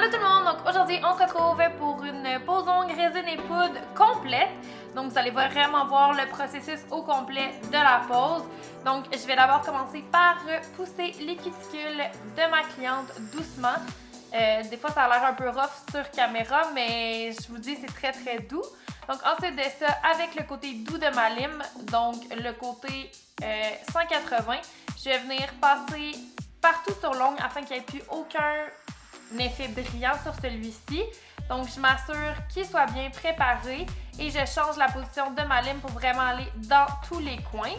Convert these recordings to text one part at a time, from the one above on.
Allô tout le monde! Donc aujourd'hui, on se retrouve pour une pose ongles résine et poudre complète. Donc vous allez vraiment voir le processus au complet de la pose. Donc je vais d'abord commencer par pousser les cuticules de ma cliente doucement. Des fois ça a l'air un peu rough sur caméra, mais je vous dis c'est très doux. Donc ensuite de ça, avec le côté doux de ma lime, donc le côté 180, je vais venir passer partout sur l'ongle afin qu'il n'y ait plus aucun effet brillant sur celui-ci. Donc je m'assure qu'il soit bien préparé et je change la position de ma lime pour vraiment aller dans tous les coins.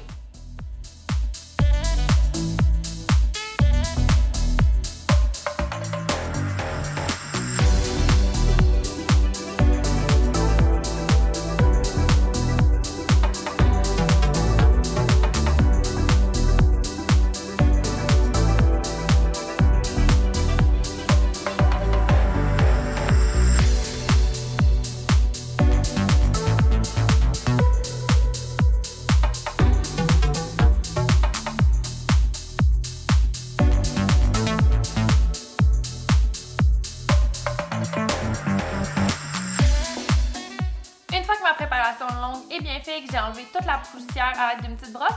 Préparation longue est bien fait, que j'ai enlevé toute la poussière à l'aide d'une petite brosse,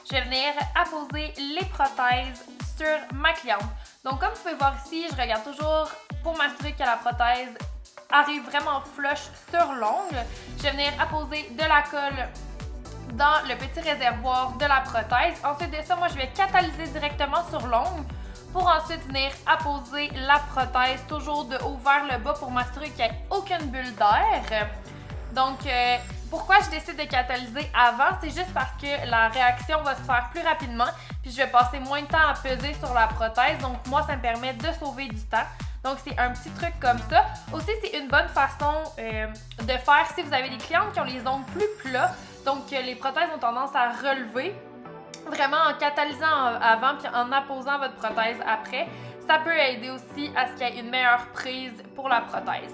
je vais venir apposer les prothèses sur ma cliente. Donc comme vous pouvez voir ici, je regarde toujours pour m'assurer que la prothèse arrive vraiment flush sur l'ongle. Je vais venir apposer de la colle dans le petit réservoir de la prothèse. Ensuite de ça, moi je vais catalyser directement sur l'ongle pour ensuite venir apposer la prothèse toujours de haut vers le bas pour m'assurer qu'il n'y ait aucune bulle d'air. Donc, pourquoi je décide de catalyser avant? C'est juste parce que la réaction va se faire plus rapidement puis je vais passer moins de temps à peser sur la prothèse. Donc, moi, ça me permet de sauver du temps. Donc, c'est un petit truc comme ça. Aussi, c'est une bonne façon de faire si vous avez des clientes qui ont les ongles plus plats. Donc, les prothèses ont tendance à relever. Vraiment, en catalysant avant puis en apposant votre prothèse après, ça peut aider aussi à ce qu'il y ait une meilleure prise pour la prothèse.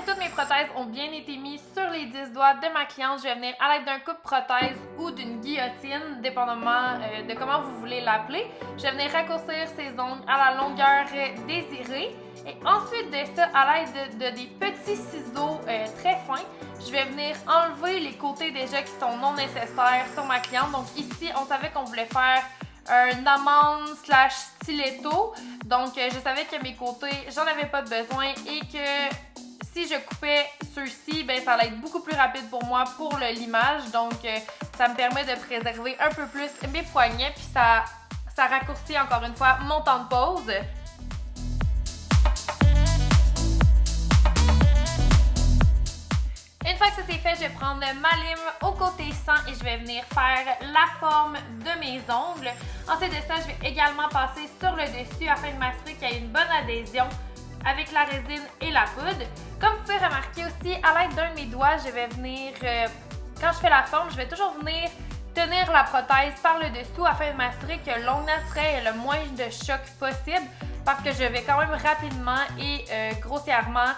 Toutes mes prothèses ont bien été mises sur les 10 doigts de ma cliente. Je vais venir à l'aide d'un coupe-prothèse ou d'une guillotine, dépendamment de comment vous voulez l'appeler. Je vais venir raccourcir ses ongles à la longueur désirée. Et ensuite de ça, à l'aide de des petits ciseaux très fins, je vais venir enlever les côtés déjà qui sont non nécessaires sur ma cliente. Donc ici, on savait qu'on voulait faire un amande / stiletto. Donc je savais que mes côtés, j'en avais pas besoin et que si je coupais ceux-ci, ben ça allait être beaucoup plus rapide pour moi pour le limage. Donc ça me permet de préserver un peu plus mes poignets puis ça raccourcit encore une fois mon temps de pause. Une fois que ça c'est fait, je vais prendre ma lime au côté 100 et je vais venir faire la forme de mes ongles. Ensuite de ça, je vais également passer sur le dessus afin de m'assurer qu'il y ait une bonne adhésion avec la résine et la poudre. Comme vous pouvez remarquer aussi, à l'aide d'un de mes doigts, je vais venir quand je fais la forme, je vais toujours venir tenir la prothèse par le dessous afin de m'assurer que l'ongle naturel ait le moins de choc possible parce que je vais quand même rapidement et grossièrement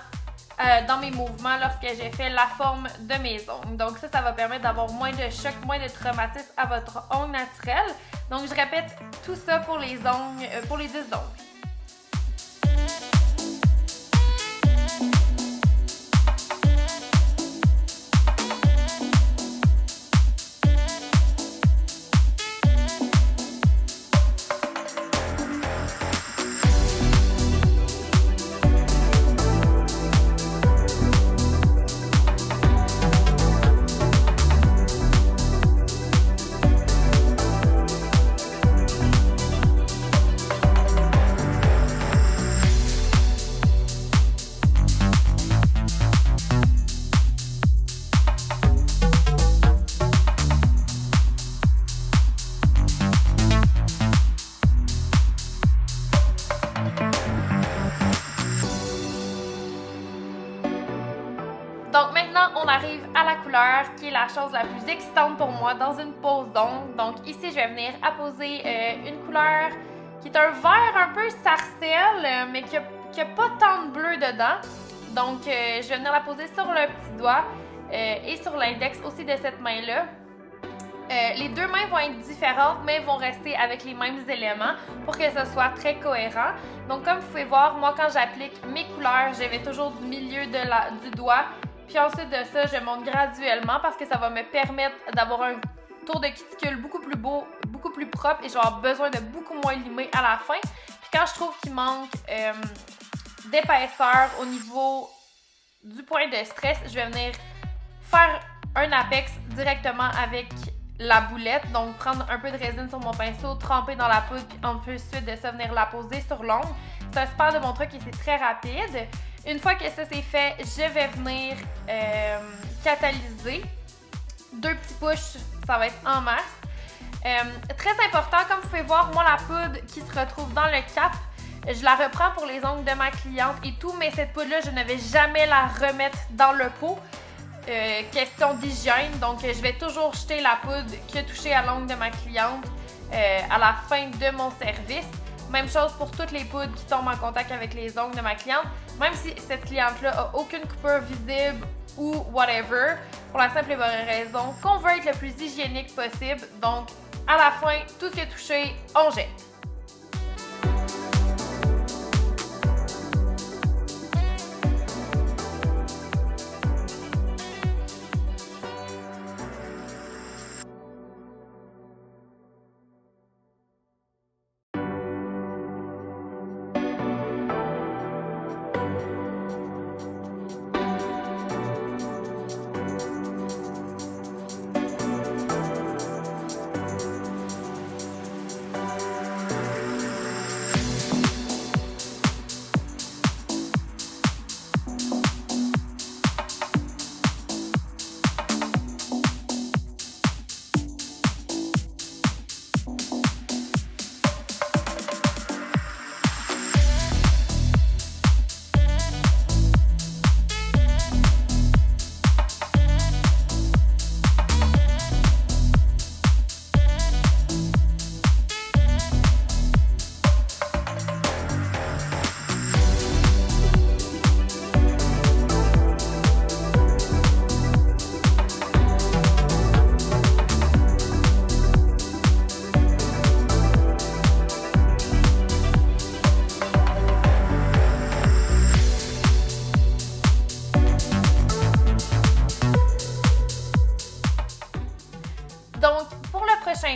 dans mes mouvements lorsque j'ai fait la forme de mes ongles. Donc ça va permettre d'avoir moins de choc, moins de traumatisme à votre ongle naturel. Donc je répète tout ça pour les ongles, pour les 10 ongles. Donc maintenant, on arrive à la couleur qui est la chose la plus excitante pour moi dans une pose d'ongles. Donc ici, je vais venir apposer une couleur qui est un vert un peu sarcelle, mais qui a pas tant de bleu dedans. Donc je vais venir la poser sur le petit doigt et sur l'index aussi de cette main-là. Les deux mains vont être différentes, mais vont rester avec les mêmes éléments pour que ce soit très cohérent. Donc comme vous pouvez voir, moi quand j'applique mes couleurs, je vais toujours du milieu du doigt. Puis ensuite de ça, je monte graduellement parce que ça va me permettre d'avoir un tour de cuticule beaucoup plus beau, beaucoup plus propre et je vais avoir besoin de beaucoup moins limer à la fin. Puis quand je trouve qu'il manque d'épaisseur au niveau du point de stress, je vais venir faire un apex directement avec la boulette. Donc prendre un peu de résine sur mon pinceau, tremper dans la poudre, puis ensuite de ça venir la poser sur l'ongle. C'est un super de mon truc et c'est très rapide. Une fois que ça c'est fait, je vais venir catalyser. 2 petits pushs, ça va être en masse. Très important, comme vous pouvez voir, moi la poudre qui se retrouve dans le cap, je la reprends pour les ongles de ma cliente et tout, mais cette poudre-là, je ne vais jamais la remettre dans le pot. Question d'hygiène, donc je vais toujours jeter la poudre qui a touché à l'ongle de ma cliente à la fin de mon service. Même chose pour toutes les poudres qui tombent en contact avec les ongles de ma cliente. Même si cette cliente-là a aucune coupure visible ou whatever, pour la simple et bonne raison qu'on veut être le plus hygiénique possible. Donc, à la fin, tout ce qui est touché, on jette.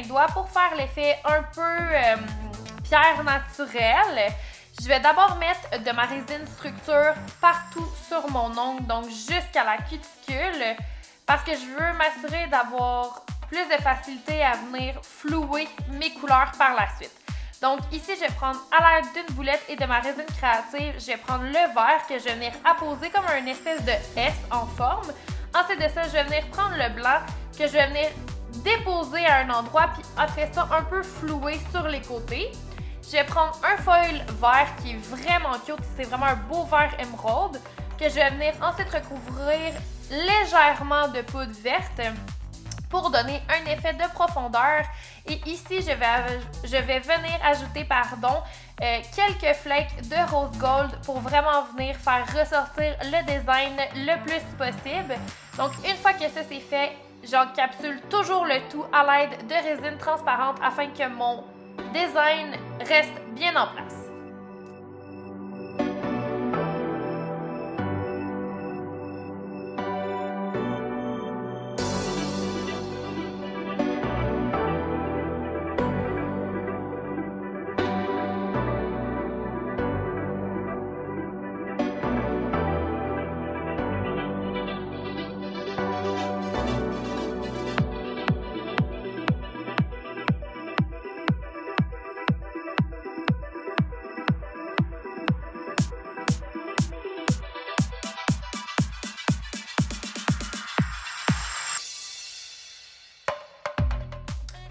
Doigt pour faire l'effet un peu pierre naturelle. Je vais d'abord mettre de ma résine structure partout sur mon ongle, donc jusqu'à la cuticule, parce que je veux m'assurer d'avoir plus de facilité à venir flouer mes couleurs par la suite. Donc ici, je vais prendre à l'aide d'une boulette et de ma résine créative, je vais prendre le vert que je vais venir apposer comme une espèce de S en forme. Ensuite de ça, je vais venir prendre le blanc que je vais venir déposer à un endroit, puis après ça, un peu flouer sur les côtés. Je vais prendre un foil vert qui est vraiment cute, c'est vraiment un beau vert émeraude. que je vais venir ensuite recouvrir légèrement de poudre verte pour donner un effet de profondeur. Et ici, je vais venir ajouter quelques flakes de rose gold pour vraiment venir faire ressortir le design le plus possible. Donc, une fois que ça c'est fait, j'encapsule toujours le tout à l'aide de résine transparente afin que mon design reste bien en place.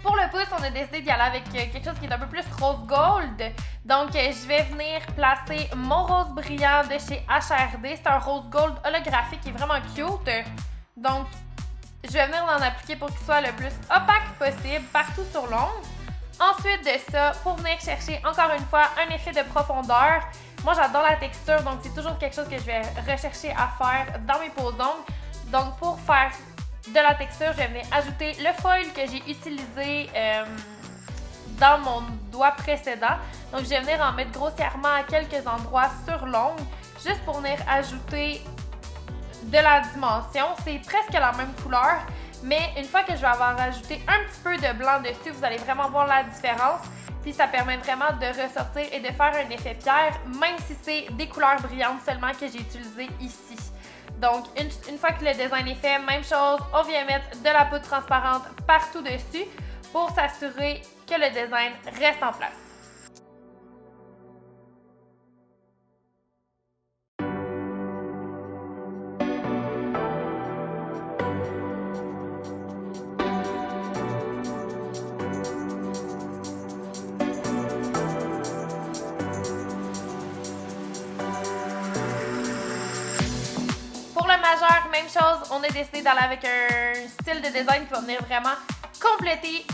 Pour le pouce, on a décidé d'y aller avec quelque chose qui est un peu plus rose gold. Donc, je vais venir placer mon rose brillant de chez HRD. C'est un rose gold holographique qui est vraiment cute. Donc, je vais venir en appliquer pour qu'il soit le plus opaque possible partout sur l'ongle. Ensuite de ça, pour venir chercher encore une fois un effet de profondeur, moi j'adore la texture, donc c'est toujours quelque chose que je vais rechercher à faire dans mes poses d'ongles. Donc, pour faire de la texture, je vais venir ajouter le foil que j'ai utilisé dans mon doigt précédent. Donc, je vais venir en mettre grossièrement à quelques endroits sur l'ongle, juste pour venir ajouter de la dimension. C'est presque la même couleur, mais une fois que je vais avoir ajouté un petit peu de blanc dessus, vous allez vraiment voir la différence. Puis ça permet vraiment de ressortir et de faire un effet pierre, même si c'est des couleurs brillantes seulement que j'ai utilisées ici. Donc, une fois que le design est fait, même chose, on vient mettre de la poudre transparente partout dessus pour s'assurer que le design reste en place. Majeur, même chose, on a décidé d'aller avec un style de design qui va venir vraiment compléter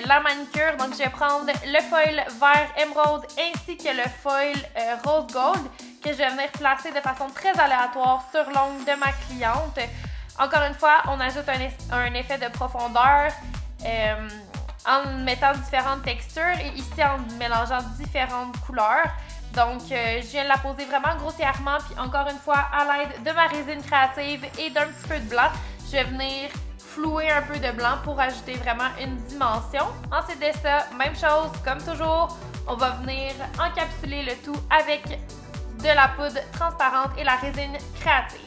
la manicure. Donc, je vais prendre le foil vert émeraude ainsi que le foil rose gold que je vais venir placer de façon très aléatoire sur l'ongle de ma cliente. Encore une fois, on ajoute un effet de profondeur en mettant différentes textures et ici en mélangeant différentes couleurs. Donc, je viens de la poser vraiment grossièrement, puis encore une fois, à l'aide de ma résine créative et d'un petit peu de blanc, je vais venir flouer un peu de blanc pour ajouter vraiment une dimension. Ensuite de ça, même chose, comme toujours, on va venir encapsuler le tout avec de la poudre transparente et la résine créative.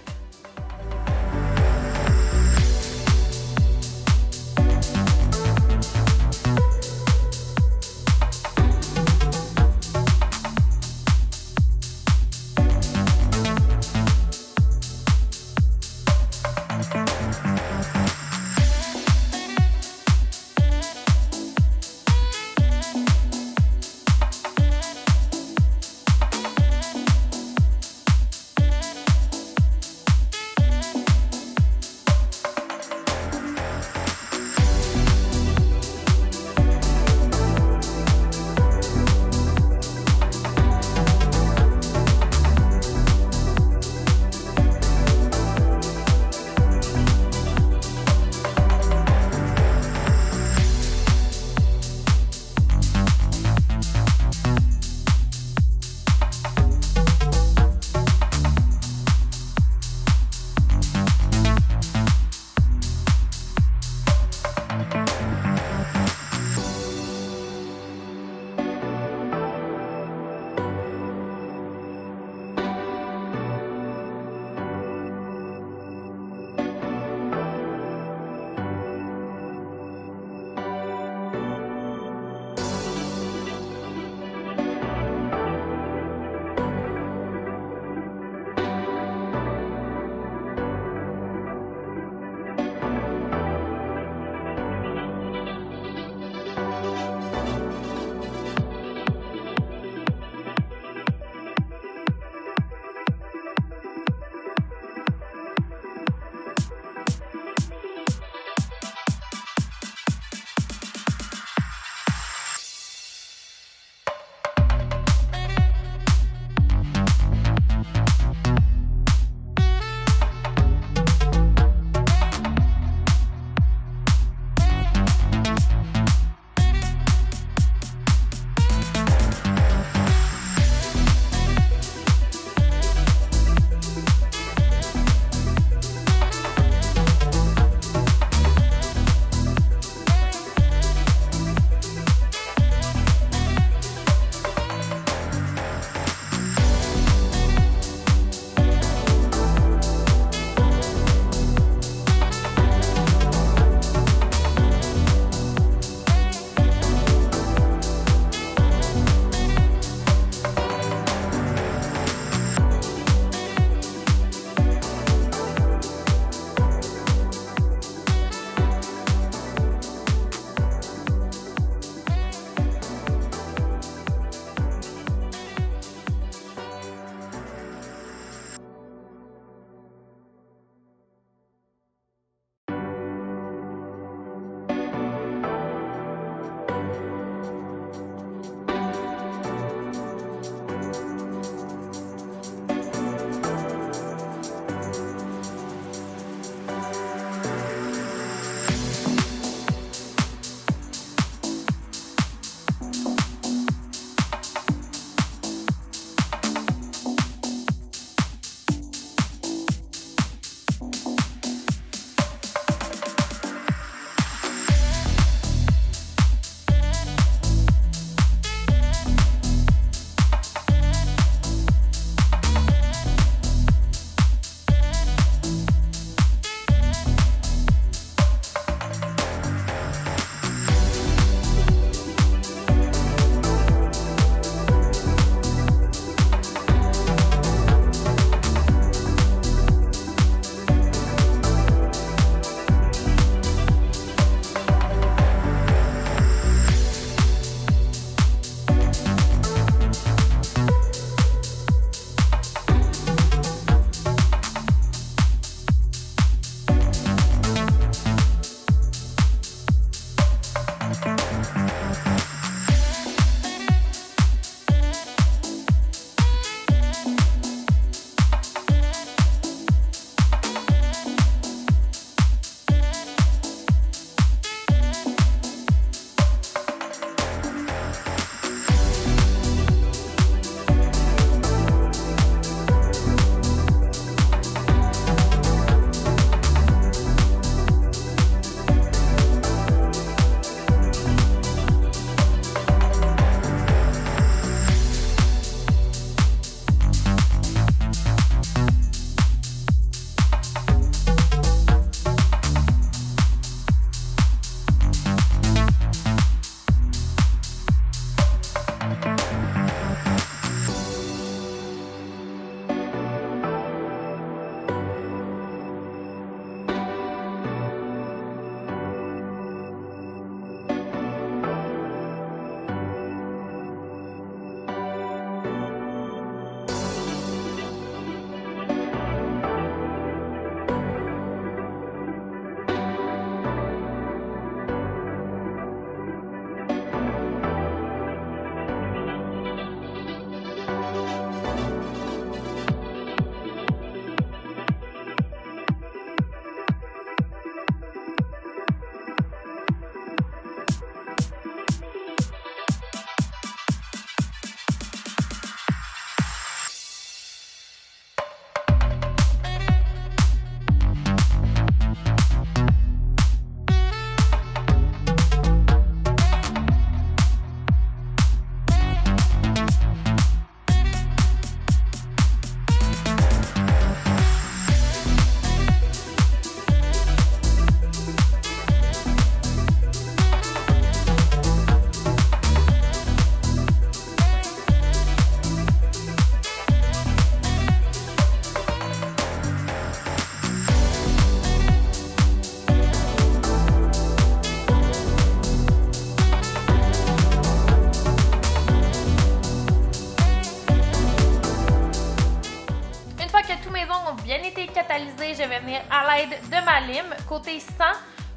l'aide de ma lime, côté 100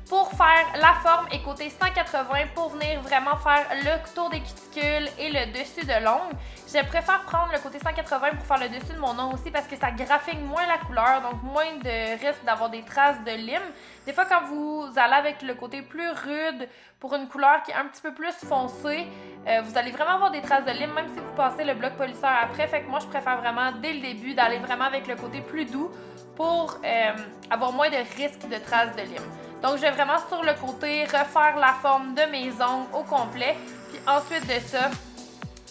pour faire la forme et côté 180 pour venir vraiment faire le tour des cuticules et le dessus de l'ongle. Je préfère prendre le côté 180 pour faire le dessus de mon ongle aussi parce que ça graphine moins la couleur, donc moins de risque d'avoir des traces de lime. Des fois, quand vous allez avec le côté plus rude pour une couleur qui est un petit peu plus foncée, vous allez vraiment avoir des traces de lime, même si vous passez le bloc polisseur après. Fait que moi, je préfère vraiment, dès le début, d'aller vraiment avec le côté plus doux pour avoir moins de risque de traces de lime. Donc, je vais vraiment sur le côté refaire la forme de mes ongles au complet. Puis ensuite de ça,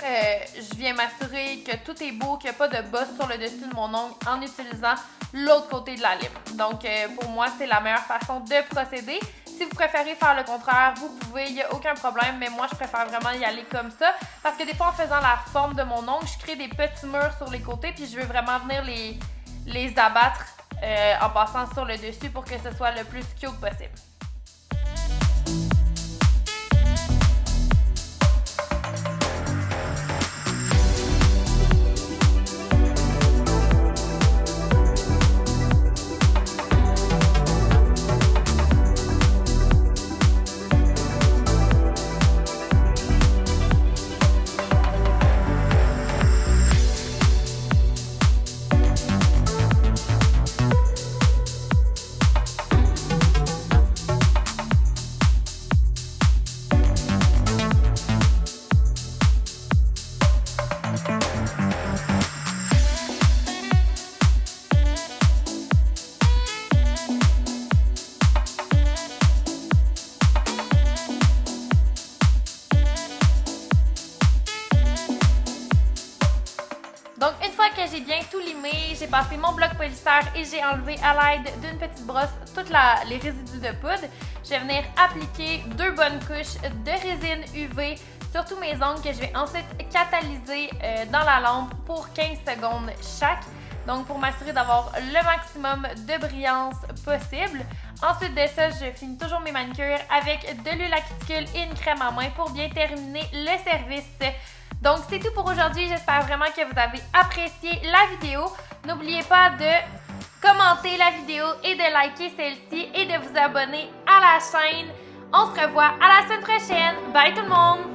je viens m'assurer que tout est beau, qu'il n'y a pas de bosse sur le dessus de mon ongle en utilisant l'autre côté de la lime. Donc, pour moi, c'est la meilleure façon de procéder. Si vous préférez faire le contraire, vous pouvez, il n'y a aucun problème, mais moi, je préfère vraiment y aller comme ça. Parce que des fois, en faisant la forme de mon ongle, je crée des petits murs sur les côtés, puis je veux vraiment venir les abattre en passant sur le dessus pour que ce soit le plus cute possible. Donc, une fois que j'ai bien tout limé, j'ai passé mon bloc polisseur et j'ai enlevé à l'aide d'une petite brosse tous les résidus de poudre. Je vais venir appliquer 2 bonnes couches de résine UV sur tous mes ongles que je vais ensuite catalyser dans la lampe pour 15 secondes chaque. Donc, pour m'assurer d'avoir le maximum de brillance possible. Ensuite de ça, je finis toujours mes manicures avec de l'huile à cuticule et une crème à main pour bien terminer le service. Donc, c'est tout pour aujourd'hui. J'espère vraiment que vous avez apprécié la vidéo. N'oubliez pas de commenter la vidéo et de liker celle-ci et de vous abonner à la chaîne. On se revoit à la semaine prochaine. Bye tout le monde!